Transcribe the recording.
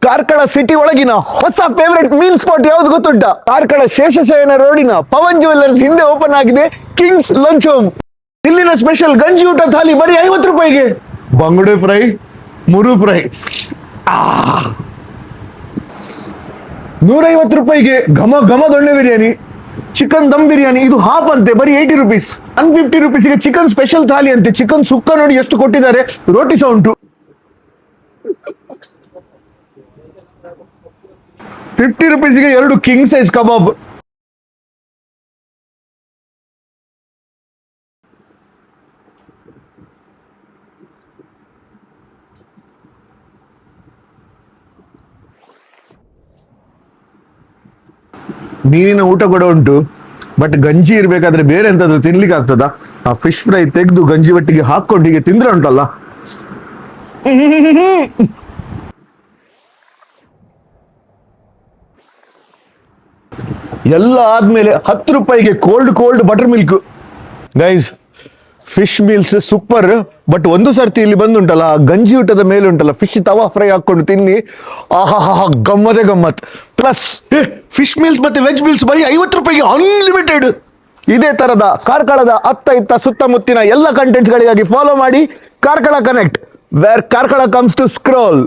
Karkala city ಒಳಗಿನ ಹೊಸ favourite meal spot ಯಾವ್ದು ಗೊತ್ತುಂಟ? ಕಾರ್ಕಳ ಶೇಷಶಯನ ರೋಡಿನ ಪವನ್ ಜ್ಯುವೆಲ್ಲರ್ಸ್ ಹಿಂದೆ ಓಪನ್ ಆಗಿದೆ ಕಿಂಗ್ಸ್ ಲಂಚ್ ಹೋಮ್. ಇಲ್ಲಿನ ಸ್ಪೆಷಲ್ ಗಂಜಿ ಊಟ ಥಾಲಿ ಬರೀ 50 ರೂಪಾಯಿಗೆ. ಬಂಗುಡೆ ಫ್ರೈ, ಮುರು ಫ್ರೈ 150 ರೂಪಾಯಿಗೆ. ಘಮ ಘಮ ದೊಣ್ಣೆ ಬಿರಿಯಾನಿ, ಚಿಕನ್ ದಮ್ ಬಿರಿಯಾನಿ ಇದು ಹಾಫ್ ಅಂತೆ, ಬರೀ 80 ರುಪೀಸ್. 150 ರುಪೀಸ್ಗೆ ಚಿಕನ್ ಸ್ಪೆಷಲ್ ಥಾಲಿ ಅಂತೆ. ಚಿಕನ್ ಸುಕ್ಕ ನೋಡಿ ಎಷ್ಟು ಕೊಟ್ಟಿದ್ದಾರೆ, ರೋಟಿ ಸಹ ಉಂಟು. 50 ರುಪೀಸ್ಗೆ 2 ಕಿಂಗ್ ಸೈಜ್ ಕಬಾಬ್. ನೀರಿನ ಊಟ ಕೂಡ ಉಂಟು, ಬಟ್ ಗಂಜಿ ಇರ್ಬೇಕಾದ್ರೆ ಬೇರೆ ಎಂತಾದ್ರೂ ತಿನ್ಲಿಕ್ಕೆ ಆಗ್ತದ? ಆ ಫಿಶ್ ಫ್ರೈ ತೆಗೆದು ಗಂಜಿ ಒಟ್ಟಿಗೆ ಹಾಕೊಂಡು ಹೀಗೆ ತಿಂದ್ರೆ ಉಂಟಲ್ಲ, ಎಲ್ಲ ಆದ್ಮೇಲೆ 10 ರೂಪಾಯಿಗೆ cold butter milk. Guys, fish meals super, but ಒಂದು ಸರ್ತಿ ಇಲ್ಲಿ ಬಂದುಂಟಲ್ಲ ಗಂಜಿ ಊಟದ ಮೇಲೆ ಉಂಟಲ್ಲ ಫಿಶ್ ತವಾ ಫ್ರೈ ಹಾಕೊಂಡು ತಿನ್ನಿ, ಆಹಾ ಗಮ್ಮದೇ ಗಮ್ಮತ್. ಪ್ಲಸ್ ಫಿಶ್ ಮೀಲ್ಸ್ ಮತ್ತೆ ವೆಜ್ ಮೀಲ್ಸ್ ಬರೀ 50 ರೂಪಾಯಿಗೆ ಅನ್ಲಿಮಿಟೆಡ್. ಇದೇ ತರದ ಕಾರ್ಕಳದ ಅತ್ತ ಇತ್ತ ಸುತ್ತಮುತ್ತಿನ ಎಲ್ಲ ಕಂಟೆಂಟ್ಸ್ ಗಳಿಗಾಗಿ ಫಾಲೋ ಮಾಡಿ Karkala connect, where Karkala comes to scroll.